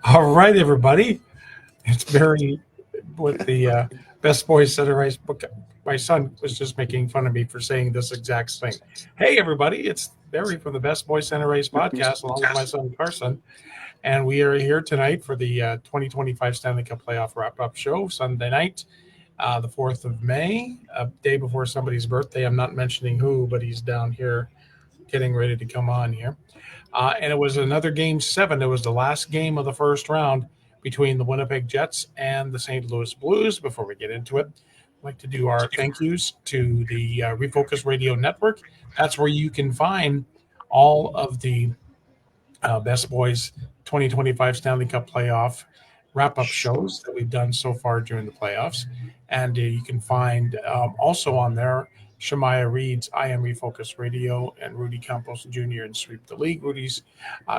All right, everybody. It's Barry with the Best Boys Center Ice book. My son was just making fun of me for saying this exact thing. Hey, everybody. It's Barry from the Best Boys Center Ice podcast, along with my son Carson. And we are here tonight for the 2025 Stanley Cup Playoff Wrap Up Show, Sunday night, the 4th of May, a day before somebody's birthday. I'm not mentioning who, but he's down here getting ready to come on here. And it was another game seven. It was the last game of the first round between the Winnipeg Jets and the St. Louis Blues. Before we get into it, I'd like to do our thank yous to the Refocus Radio Network. That's where you can find all of the Best Boys 2025 Stanley Cup Playoff wrap up shows that we've done so far during the playoffs. And you can find also on there Shemaya Reed's I Am Refocus Radio and Rudy Campos Jr. and Sweep the League. Rudy's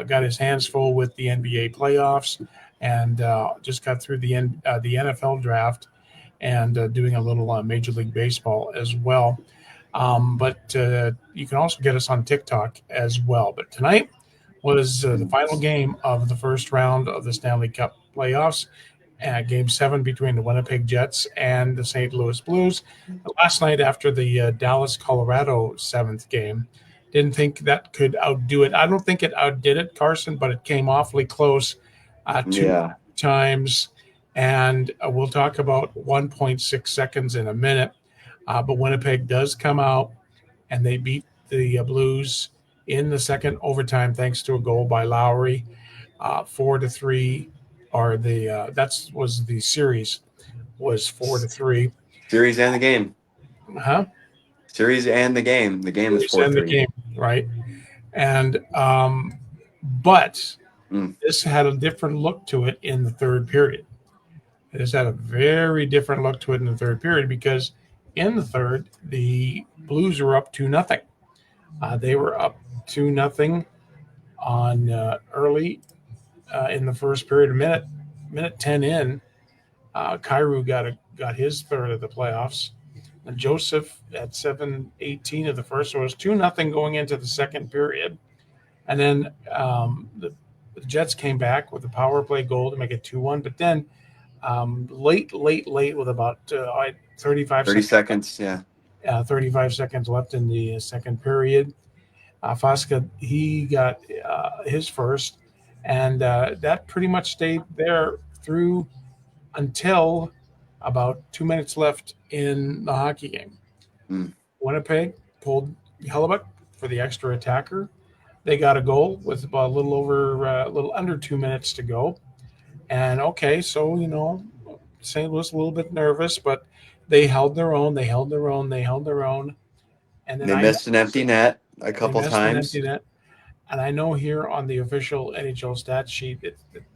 got his hands full with the NBA playoffs and just got through the NFL draft and doing a little Major League Baseball as well. But you can also get us on TikTok as well. But tonight was the final game of the first round of the Stanley Cup playoffs. Game seven between the Winnipeg Jets and the St. Louis Blues. Last night, after the Dallas Colorado seventh game, didn't think that could outdo it. I don't think it outdid it, Carson, but it came awfully close two times. And we'll talk about 1.6 seconds in a minute. But Winnipeg does come out and they beat the Blues in the second overtime thanks to a goal by Lowry, 4-3. Or that was the series was 4-3. Series and the game. Huh? Series and the game. The game is 4-3. And the game, right? And but this had a different look to it in the third period. This had a very different look to it in the third period because in the third, the Blues were up 2-0. They were up 2-0 on early in the first period. Minute 10 in, Kyrou got his third of the playoffs. And Joseph at 7:18 of the first. So it was 2-0 going into the second period. And then the Jets came back with a power play goal to make it 2-1. But then late with about 30 seconds, yeah. 35 seconds left in the second period. Fasca, he got his first. And that pretty much stayed there through until about 2 minutes left in the hockey game. Winnipeg pulled Hellebuck for the extra attacker. They got a goal with about a little under 2 minutes to go. And okay, so St. Louis a little bit nervous, but they held their own. And then they missed an empty net a couple times. And I know here on the official NHL stat sheet,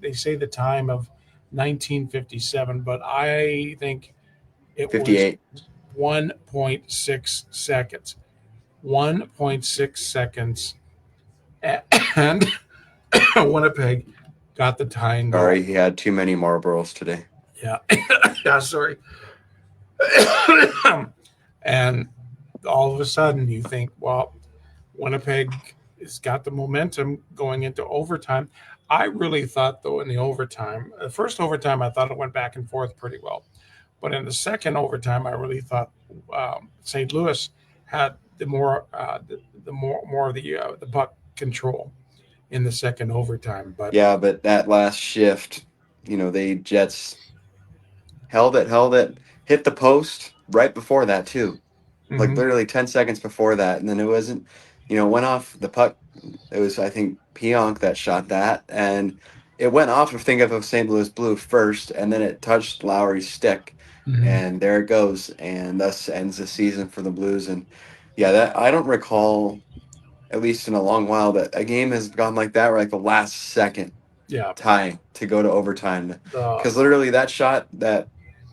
they say the time of 1957, but I think it 58. Was 1.6 seconds. 1.6 seconds. And Winnipeg got the tying goal. Sorry, he had too many Marlboros today. Yeah. Yeah, sorry. And all of a sudden you think, well, Winnipeg has got the momentum going into overtime. I really thought, though, in the first overtime, I thought it went back and forth pretty well. But in the second overtime, I really thought St. Louis had the more of the puck control in the second overtime. But yeah, but that last shift, the Jets held it, hit the post right before that too. Like literally 10 seconds before that, and then it wasn't. Went off the puck. It was, I think, Pionk that shot that, and it went off of St. Louis Blue first, and then it touched Lowry's stick, and there it goes, and thus ends the season for the Blues. And yeah, that I don't recall, at least in a long while, that a game has gone like that, where like the last second tie to go to overtime, because literally that shot, that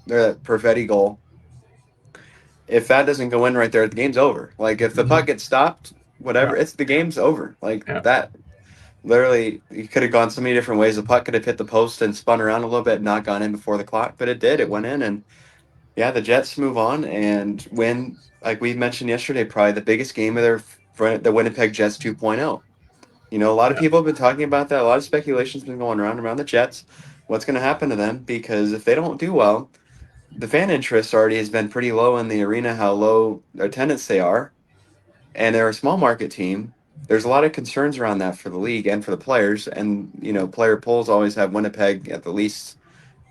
Perfetti goal, if that doesn't go in right there, the game's over. Like if the puck gets stopped, whatever, the game's over. Like that. Literally, you could have gone so many different ways. The puck could have hit the post and spun around a little bit, not gone in before the clock, but it did. It went in, and yeah, the Jets move on and win. Like we mentioned yesterday, probably the biggest game of the Winnipeg Jets 2.0. You know, a lot of people have been talking about that. A lot of speculation's been going around the Jets. What's going to happen to them? Because if they don't do well, the fan interest already has been pretty low in the arena, how low attendance they are, and they're a small market team. There's a lot of concerns around that for the league and for the players. And, you know, player polls always have Winnipeg at the least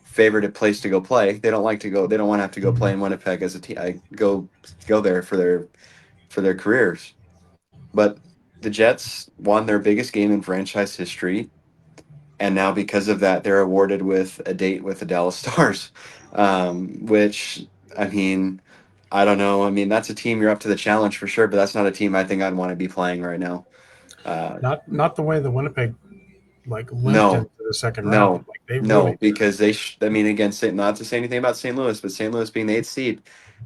favored place to go play. They don't like to go. They don't want to have to go play in Winnipeg as a team. I go there for their careers. But the Jets won their biggest game in franchise history, and now because of that, they're awarded with a date with the Dallas Stars, which I mean, I don't know. I mean, that's a team you're up to the challenge for sure, but that's not a team I think I'd want to be playing right now. Not the way the Winnipeg like limped No, into the second round. no, Like they no, really because I mean, again, not to say anything about St. Louis, but St. Louis being the eighth seed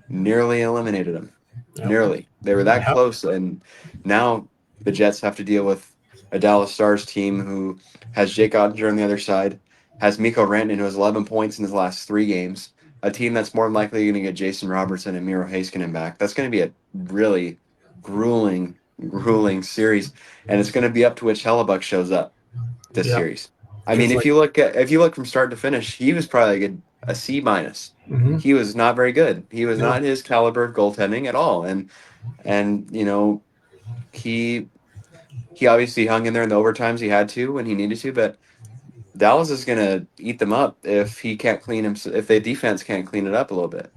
nearly eliminated them. yep. Nearly. They were that Yep. close. And now the Jets have to deal with a Dallas Stars team who has Jake Ottinger on the other side, has Mikko Rantanen, who has 11 points in his last 3 games, a team that's more than likely going to get Jason Robertson and Miro Heiskanen back. That's going to be a really grueling series. And it's going to be up to which Hellebuck shows up this Yep. series. I mean, Because like if you look from start to finish, he was probably like a C minus. mhm. He was not very good. He was No. not his caliber of goaltending at all. And you know, he obviously hung in there in the overtimes he had to when he needed to, but Dallas is gonna eat them up if he can't clean him if the defense can't clean it up a little bit.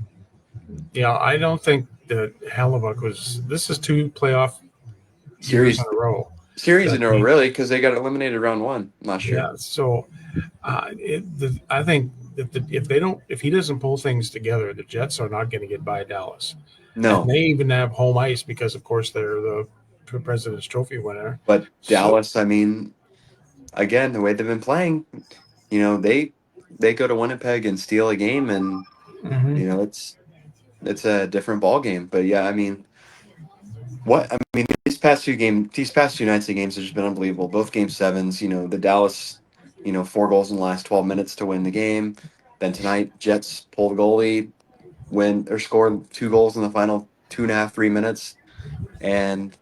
Yeah, I don't think that Hellebuck was. This is 2 playoff years Series in a row. series that in a row, he- really, because they got eliminated round 1 last year. Yeah, so I think that if he doesn't pull things together, the Jets are not going to get by Dallas. No, And they even have home ice because, of course, they're the President's Trophy winner. but So, Dallas, I mean, again, the way they've been playing, you know, they go to Winnipeg and steal a game, and mhm. you know, it's a different ball game. But yeah, I mean, these past 2 nights of games have just been unbelievable. Both game sevens, you know, the Dallas, you know, 4 goals in the last 12 minutes to win the game. Then tonight, Jets pull the goalie, win or score 2 goals in the final 2.5, 3 minutes, and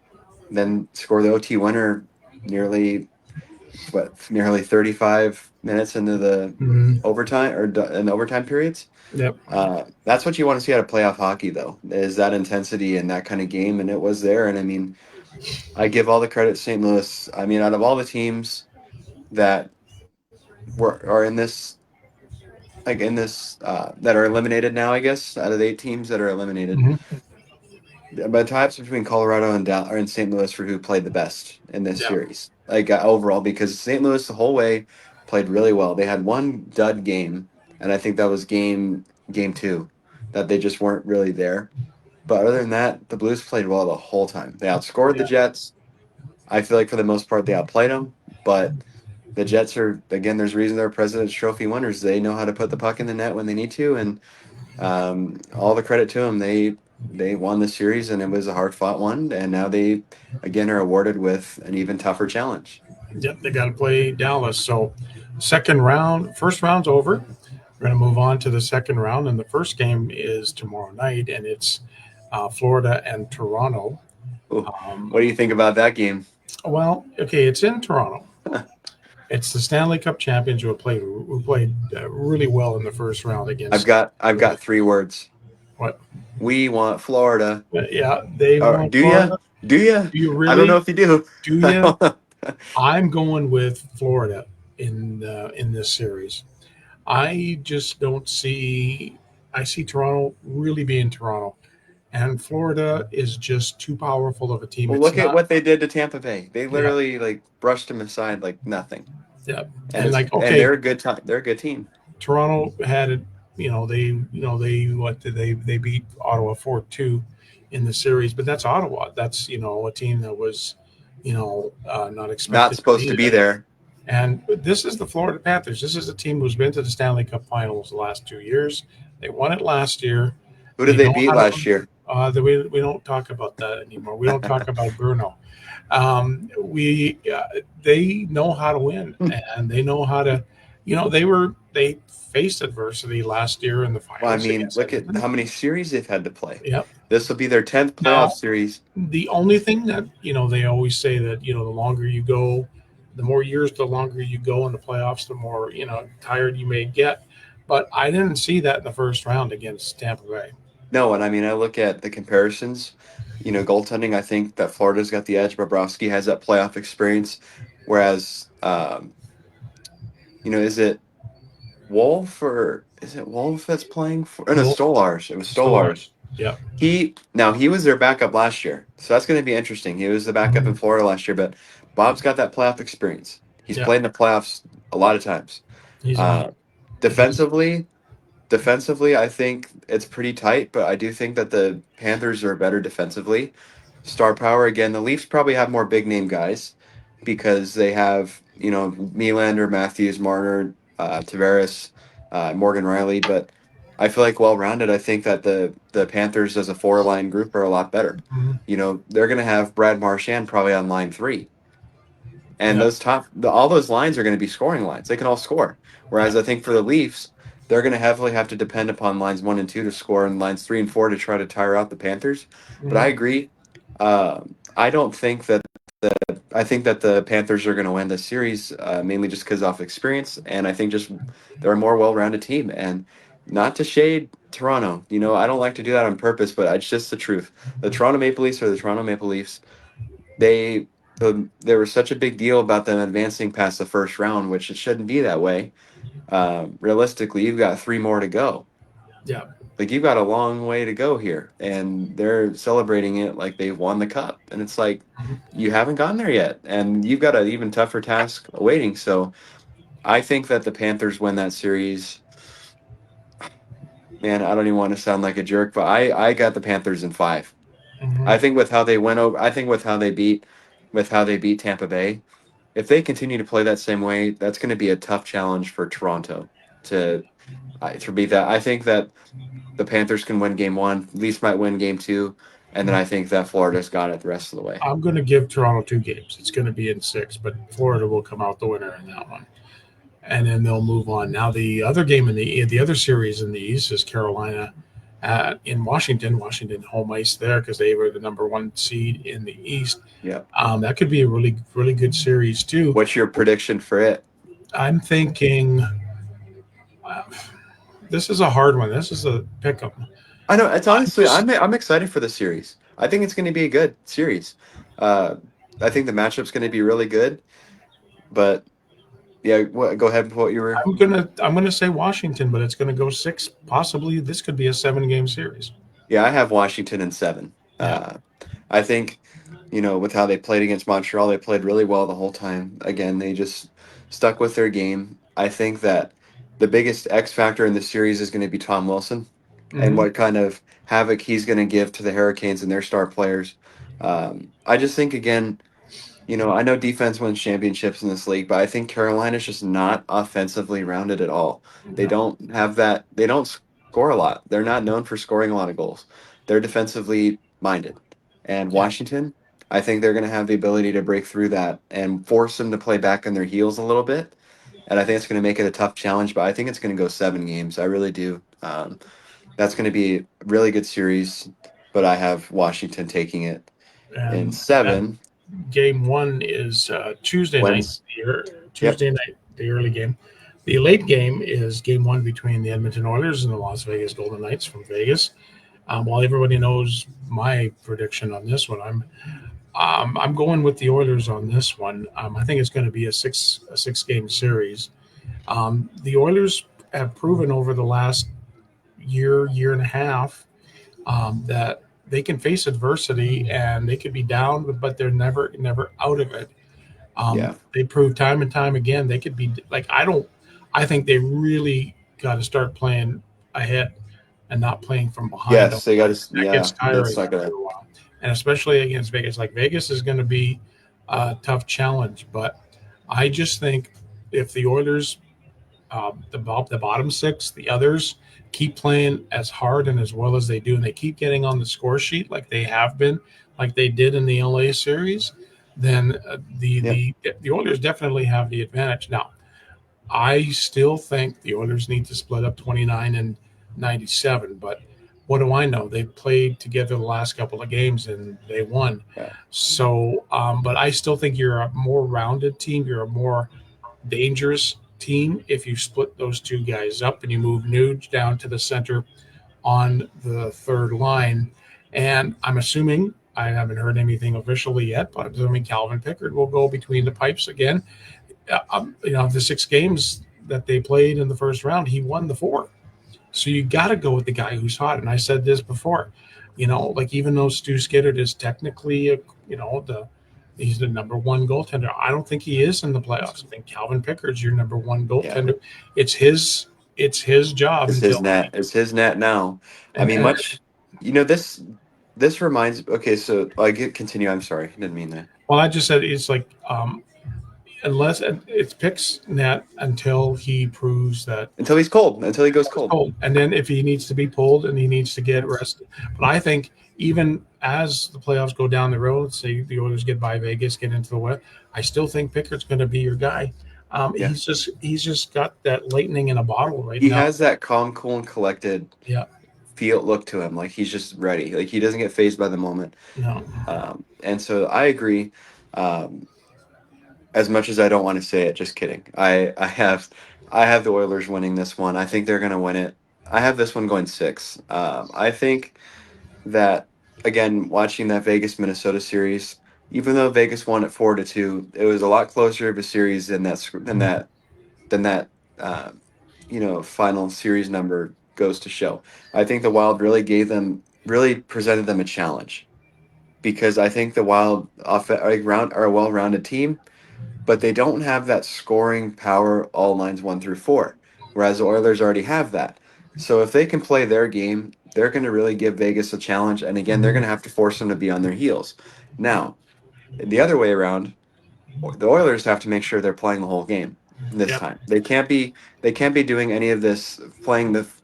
then score the OT winner nearly nearly 35 minutes into the Mhm. overtime in the overtime periods. Yep. That's what you want to see out of playoff hockey, though, is that intensity and that kind of game, and it was there. And I mean, I give all the credit to St. Louis. I mean, out of all the teams that are in this, that are eliminated now, I guess, out of the 8 teams that are eliminated, Mhm. but types between Colorado and or in St. Louis for who played the best in this Yep. series, like overall, because St. Louis the whole way played really well. They had one dud game, and I think that was game 2, that they just weren't really there. But other than that, the Blues played well the whole time. They outscored the Yeah. Jets. I feel like for the most part they outplayed them, but the Jets are, again, there's a reason they're President's Trophy winners. They know how to put the puck in the net when they need to, and all the credit to them. They won the series, and it was a hard fought one. And now they again are awarded with an even tougher challenge. Yep. They got to play Dallas. So, second round, first round's over. We're going to move on to the second round, and the first game is tomorrow night, and it's Florida and Toronto. Ooh, what Um, do you think about that game? well, okay, it's in Toronto. It's the Stanley Cup champions who played really well in the first round against. I've got 3 words. What? We want Florida. Yeah, they want Do you? Florida. Do you? Do you I don't know really? if you do. Do you? I'm going with Florida in this series. I just don't see. I see Toronto really being Toronto, and Florida is just too powerful of a team. Well, It's look at not. what they did to Tampa Bay. They Yeah, literally like brushed them aside like nothing. yeah, And and like and okay, they're a good time. They're a good team. Toronto had it. They what did they beat Ottawa 4-2 in the series, but that's Ottawa. That's a team that was not Not expected to supposed to be be there. there. And this is the Florida Panthers. This is a team who's been to the Stanley Cup Finals the last 2 years. They won it last year. Who They did they know beat how last to. year? We don't talk about that anymore. We don't talk about Bruno. We They know how to win, and they know how to. They faced adversity last year in the Well, I finals mean, against look at Edmonton. how many series they've had to play. Yep. This will be their 10th playoff Now, series. the only thing that they always say that the longer you go, the more years, the longer you go in the playoffs, the more tired you may get. But I didn't see that in the first round against Tampa Bay. No, and I mean, I look at the comparisons. Goaltending, I think that Florida's got the edge. Bobrovsky has that playoff experience, whereas, is it Wolf that's playing for? Oh, no, Well, Stolars. It was Stolars. Stolarz. Yeah. He was their backup last year, so that's going to be interesting. He was the backup in Mhm. Florida last year, but Bob's got that playoff experience. He's Yeah. played in the playoffs a lot of times. He's a Uh, he's defensively, defensively, I think it's pretty tight, but I do think that the Panthers are better defensively. Star power again. The Leafs probably have more big name guys because they have Nylander, Matthews, Marner, Tavares, Morgan Riley. But I feel like well rounded. I think that the Panthers as a four line group are a lot better. Mhm. They're going to have Brad Marchand probably on line three, and Yeah. all those lines are going to be scoring lines. They can all score. Yeah. Whereas I think for the Leafs, they're going to heavily have to depend upon lines 1 and 2 to score, and lines 3 and 4 to try to tire out the Panthers. But I Mhm. agree. I don't think that I think that the Panthers are going to win this series, mainly just because of experience, and I think just they're a more well-rounded team. And not to shade Toronto, I don't like to do that on purpose, but it's just the truth. The Toronto Maple Leafs are the Toronto Maple Leafs. They there was such a big deal about them advancing past the first round, which it shouldn't be that way. Realistically, you've got 3 more to go. Yeah. Like you've got a long way to go here, and they're celebrating it like they won the cup, and it's like Mhm. you haven't gotten there yet, and you've got an even tougher task awaiting. So I think that the Panthers win that series. Man, I don't even want to sound like a jerk, but I got the Panthers in 5. I Mhm. think with how they went over, I think with how they beat Tampa Bay, if they continue to play that same way, that's going to be a tough challenge for Toronto to to beat that. I think that the Panthers can win game 1, Leafs might win game 2, and then I think that Florida's got it the rest of the way. I'm going to give Toronto 2 games. It's going to be in 6, but Florida will come out the winner in that one, and then they'll move on. Now the other game in the other series in the East is Carolina in Washington. Washington home ice there because they were the number 1 seed in the East. Yeah. That could be a really really good series too. What's your prediction for it? I'm thinking uh, this is a hard one. This is a pick 'em. I know it's I honestly just I'm excited for the series. I think it's going to be a good series. Uh, I think the matchup's going to be really good, but yeah, go ahead and put what you were. I'm gonna say Washington, but it's gonna go 6. Possibly this could be a 7 game series. Yeah, I have Washington in 7. Yeah. I think, with how they played against Montreal, they played really well the whole time. Again, they just stuck with their game. I think that the biggest X factor in the series is going to be Tom Wilson and Hmm. what kind of havoc he's going to give to the Hurricanes and their star players. I just think, again, I know defense wins championships in this league, but I think Carolina's just not offensively rounded at all. They No. don't have that. They don't score a lot. They're not known for scoring a lot of goals. They're defensively minded. And Yeah. Washington, I think they're going to have the ability to break through that and force them to play back on their heels a little bit. And I think it's going to make it a tough challenge, but I think it's going to go 7 games. I really do. That's going to be a really good series, but I have Washington taking it in And that 7. game 1 is Tuesday night. Wins. Yep. Tuesday night, the early game. The late game is game 1 between the Edmonton Oilers and the Las Vegas Golden Knights from Vegas. While everybody knows my prediction on this one, I'm going with the Oilers on this one. I think it's going to be a 6 game series. The Oilers have proven over the last year and a half that they can face adversity and they could be down, but they're never out of it. Yeah. They prove time and time again they could be like I think they really got to start playing ahead and not playing from behind. Yes, they got to. That gets Yeah, that's tiring not after gonna. a while, and especially against Vegas. Like Vegas is going to be a tough challenge, but I just think if the Oilers, the bottom 6, the others keep playing as hard and as well as they do, and they keep getting on the score sheet like they have been, like they did in the LA series, then Yep. the Oilers definitely have the advantage. Now, I still think the Oilers need to split up 29 and 97, but What do I know? They played together the last couple of games and they won. Yeah. So, but I still think you're a more rounded team. You're a more dangerous team if you split those two guys up and you move Nuge down to the center on the third line. And I'm assuming, I haven't heard anything officially yet, but I'm assuming Calvin Pickard will go between the pipes again. The 6 games that they played in the first round, he won the 4. So you got to go with the guy who's hot. And I said this before, like even though Stu Skiddard is technically, he's the number one goaltender. I don't think he is in the playoffs. I think Calvin Pickard's your number one Yeah. goaltender. It's his job It's his until net. It's his net now. I and, mean, and this reminds. Okay, so I get continue. I'm sorry, I didn't mean that. well, I just said it's like unless it's picks net until he proves that Until he's cold. Until he goes cold. cold. And then if he needs to be pulled and he needs to get rested. But I think even as the playoffs go down the road, say the Oilers get by Vegas, get into the West, I still think Pickard's going to be your guy. Yeah. He's just got that lightning in a bottle right He now. has that calm, cool, and collected Yeah. feel look to him. Like he's just ready. Like he doesn't get phased by the moment. No. And so I agree. As much as I don't want to say it, just kidding. I have the Oilers winning this one. I think they're going to win it. I have this one going 6. I think that again, watching that Vegas Minnesota series, even though Vegas won at 4-2, it was a lot closer of a series than that uh, final series number goes to show. I think the Wild really presented them a challenge because I think the Wild are a well-rounded team, but they don't have that scoring power all lines 1 through 4, whereas the Oilers already have that. So if they can play their game, they're going to really give Vegas a challenge, and again, they're going to have to force them to be on their heels. Now, the other way around, the Oilers have to make sure they're playing the whole game this Yep. time. They can't be doing any of this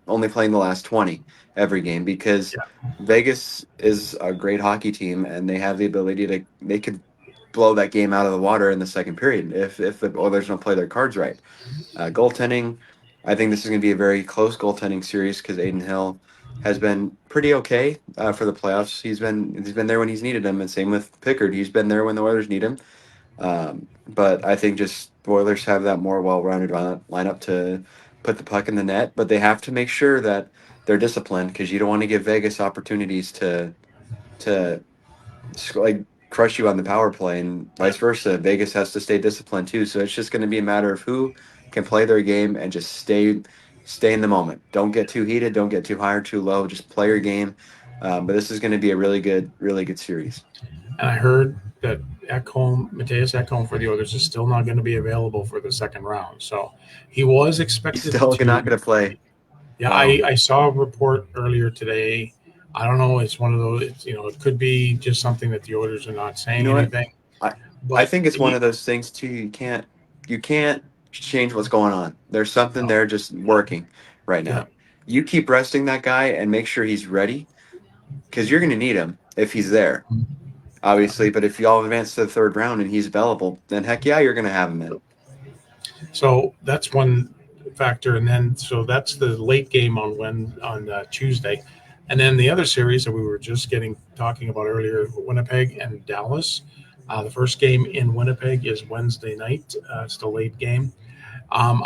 only playing the last 20 every game because Yeah. Vegas is a great hockey team and they have the ability to they could blow that game out of the water in the second period if the Oilers don't play their cards right. Goaltending, I think this is going to be a very close goaltending series because Aiden Hill has been pretty okay for the playoffs. He's been there when he's needed him, and same with Pickard. He's been there when the Oilers need him. But I think just the Oilers have that more well-rounded lineup to put the puck in the net, but they have to make sure that they're disciplined because you don't want to give Vegas opportunities to like crush you on the power play, and Yeah. vice versa. Vegas has to stay disciplined too. So it's just going to be a matter of who can play their game and just stay in the moment. Don't get too heated. Don't get too high or too low. Just play your game. But this is going to be a really good series. And I heard that Mateus Ekholm for the Oilers is still not going to be available for the second round. So he was He's expected still not to. going to play. Yeah, Wow. I saw a report earlier today. I don't know. It's one of those. It could be just something that the Oilers are not You saying know what? anything. I I But think it's one of those things too. You can't change what's going on. There's something there just working right yeah, now. You keep resting that guy and make sure he's ready because you're going to need him if he's there, yeah. obviously. But if y'all advance to the third round and he's available, then heck yeah, you're going to have him in. So that's one factor, and then so that's the late game on Tuesday, and then the other series that we were just getting talking about earlier, Winnipeg and Dallas. The first game in Winnipeg is Wednesday night. It's the late game. I'm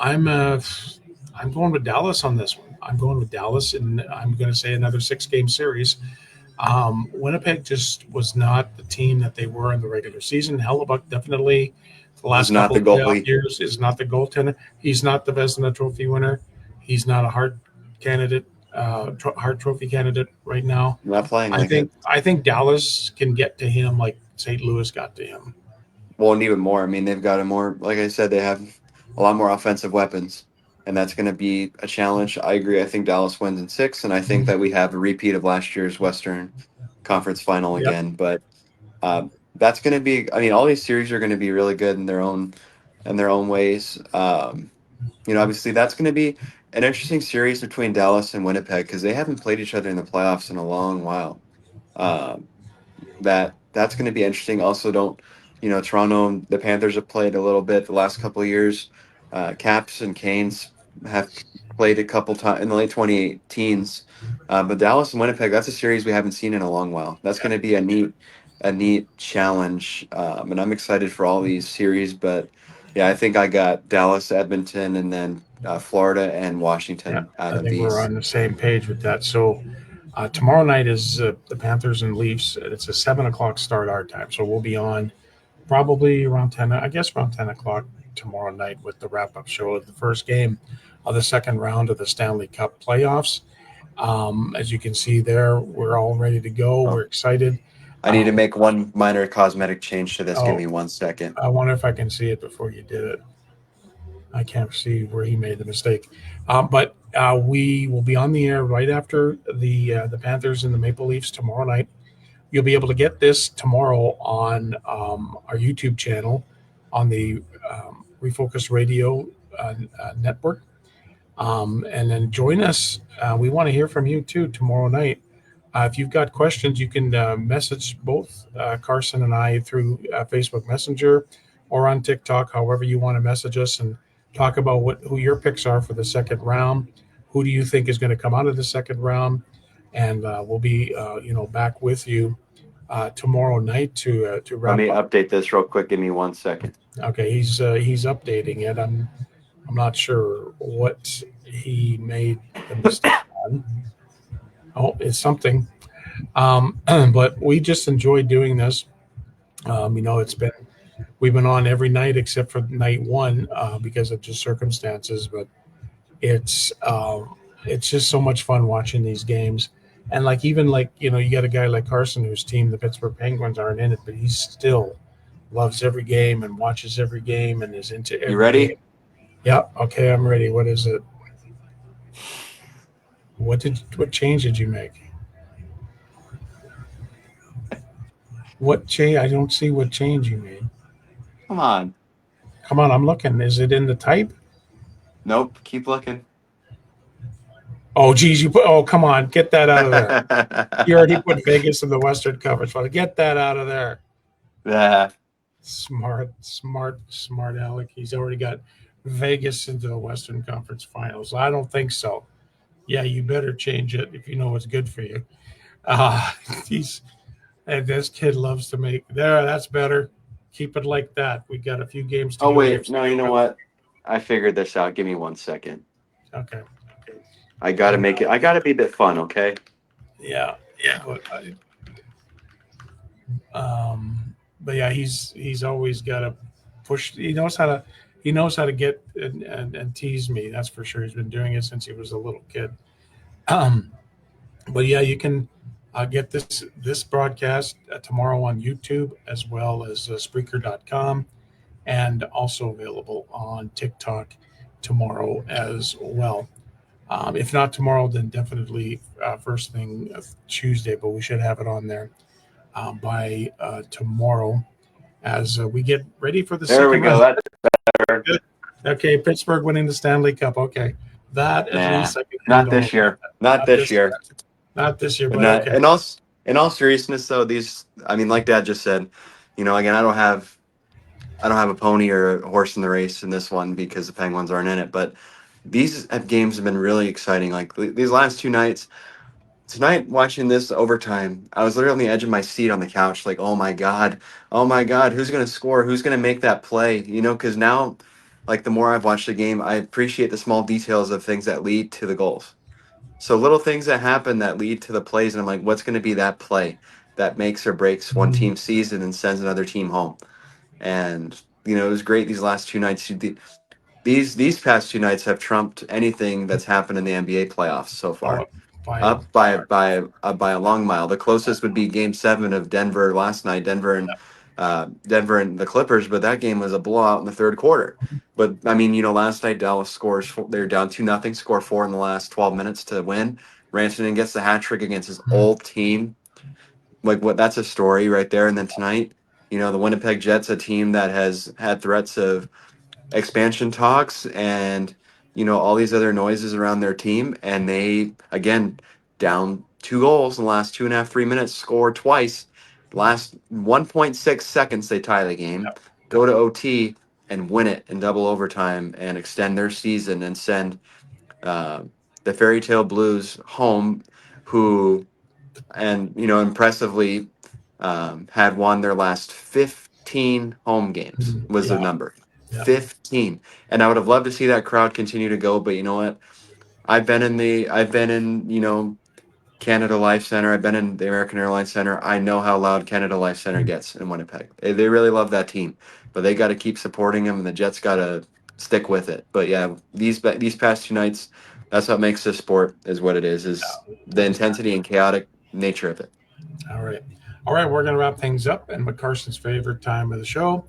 going with Dallas on this one. I'm going with Dallas, and I'm going to say another 6 game series. Winnipeg just was not the team that they were in the regular season. Hellebuck definitely, the He's last not couple the of playoff goalie. years, is not the goaltender. He's not the Vezina Trophy winner. He's not a Hart candidate, Hart Trophy candidate right now. Not playing I like it. think I think Dallas can get to him like St. Louis got to him. Well, and even more. I mean, they've got a more, like I said, they have a lot more offensive weapons, and that's going to be a challenge. I agree. I think Dallas wins in 6, and I think that we have a repeat of last year's Western Conference Final Yep. again. But that's going to be. I mean, all these series are going to be really good in their own ways. Obviously, that's going to be an interesting series between Dallas and Winnipeg because they haven't played each other in the playoffs in a long while. Um, that's going to be interesting. Also, don't Toronto, the Panthers have played a little bit the last couple of years. Caps and Canes. have played a couple times in the late 2010s. But Dallas and Winnipeg, that's a series we haven't seen in a long while. That's going to be a neat challenge, and I'm excited for all these series. But yeah, I think I got Dallas, Edmonton, and then Florida and Yeah, Washington out I of think we're these. on the same page with that. So tomorrow night is the Panthers and Leafs. It's a 7 o'clock start our time, so we'll be on probably around 10. I guess around 10 o'clock tomorrow night with the wrap up show of the first game of the second round of the Stanley Cup Playoffs. As you can see there, we're all ready to go. Oh, We're excited. I need to Um, make one minor cosmetic change to this. Give oh, me 1 second. I wonder if I can see it before you did it. I can't see where he made the mistake. But we will be on the air right after the Panthers and the Maple Leafs tomorrow night. You'll be able to get this tomorrow on our YouTube channel on the Refocus Radio network. And then join us. We want to hear from you too tomorrow night. If you've got questions, you can message both Carson and I through Facebook Messenger or on TikTok, however you want to message us, and talk about who your picks are for the second round. Who do you think is going to come out of the second round? And we'll be, back with you tomorrow night to Let me wrap up. update this real quick. Give me 1 second. Okay, he's updating it. I'm not sure what he made the mistake on. Oh, it's something. But we just enjoy doing this. It's been we've been on every night except for night one because of just circumstances. But it's it's just so much fun watching these games. And like even like you got a guy like Carson whose team, the Pittsburgh Penguins, aren't in it, but he still loves every game and watches every game and is into You every game. ready? Yeah. Okay, I'm ready. What is it? What change did you make? What change? I don't see what change you made. Come on. Come on, I'm looking. Is it in the type? Nope. Keep looking. Oh, geez, you put. Oh, come on, get that out of there. You already put Vegas in the Western Conference Final. Get that out of there. Yeah. Smart Alec. He's already got Vegas into the Western Conference Finals. I don't think so. Yeah, you better change it if you know what's good for you. Uh, he's and this kid loves to make there. That's better. Keep it like that. We got a few games to Oh go here. wait, no, you know what? I figured this out. Give me 1 second. Okay. I gotta make it. I gotta be a bit fun, okay? Yeah. But but yeah, he's always got to push. He knows how to get and tease me. That's for sure. He's been doing it since he was a little kid. Um, but yeah, you can get this broadcast tomorrow on YouTube as well as Spreaker.com, and also available on TikTok tomorrow as well. If not tomorrow, then definitely first thing Tuesday. But we should have it on there by tomorrow as we get ready for the There we second go. round. That's better. Good. Okay, Pittsburgh winning the Stanley Cup. Okay, that at Nah, least I can not handle. this year. Not Not this this year. year. Not this year, But but not okay. in all seriousness though, these I mean, like Dad just said, again, I don't have a pony or a horse in the race in this one because the Penguins aren't in it. But these games have been really exciting. Like these last 2 nights, tonight watching this overtime, I was literally on the edge of my seat on the couch, like, oh my God, who's gonna score? Who's gonna make that play? Because now, like the more I've watched the game, I appreciate the small details of things that lead to the goals. So little things that happen that lead to the plays, and I'm like, what's gonna be that play that makes or breaks one team's season and sends another team home? And it was great these last 2 nights. These past 2 nights have trumped anything that's happened in the NBA playoffs so Oh, far, by up by a long mile. The closest would be Game 7 of Denver last night, Denver and the Clippers, but that game was a blowout in the third quarter. But I mean, last night Dallas scores. They're down 2-0, score four in the last 12 minutes to win. Rantanen gets the hat trick against his old team. Like what? That's a story right there. And then tonight, the Winnipeg Jets, a team that has had threats of expansion talks and all these other noises around their team, and they again down 2 goals in the last 2.5 3 minutes, score twice. Last 1.6 seconds they tie the game, go to OT. and win it in double overtime and extend their season and send the Fairy Tale Blues home, who, and impressively, had won their last 15 home games was their Yeah, number. yeah. 15. And I would have loved to see that crowd continue to go, but you know what? I've been in, Canada Life Center. I've been in the American Airlines Center. I know how loud Canada Life Center gets in Winnipeg. They really love that team, but they got to keep supporting them, and the Jets got to stick with it. But yeah, these past 2 nights, that's what makes this sport is what it is the intensity and chaotic nature of it. All right. All right. We're going to wrap things up and with Carson's favorite time of the show.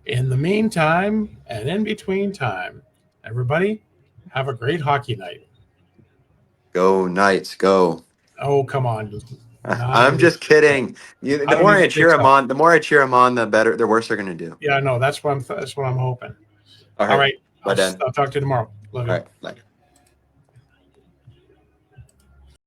In the meantime and in between time, everybody have a great hockey night. Go Knights, go! Oh, come on. Not I'm even just kidding. I The don't more I even think cheer them so. on, the better, the worse they're going to do. Yeah, no, that's what I'm hoping. All All right, right. bye, Dan. I'll talk to you tomorrow. Love All you. right, bye.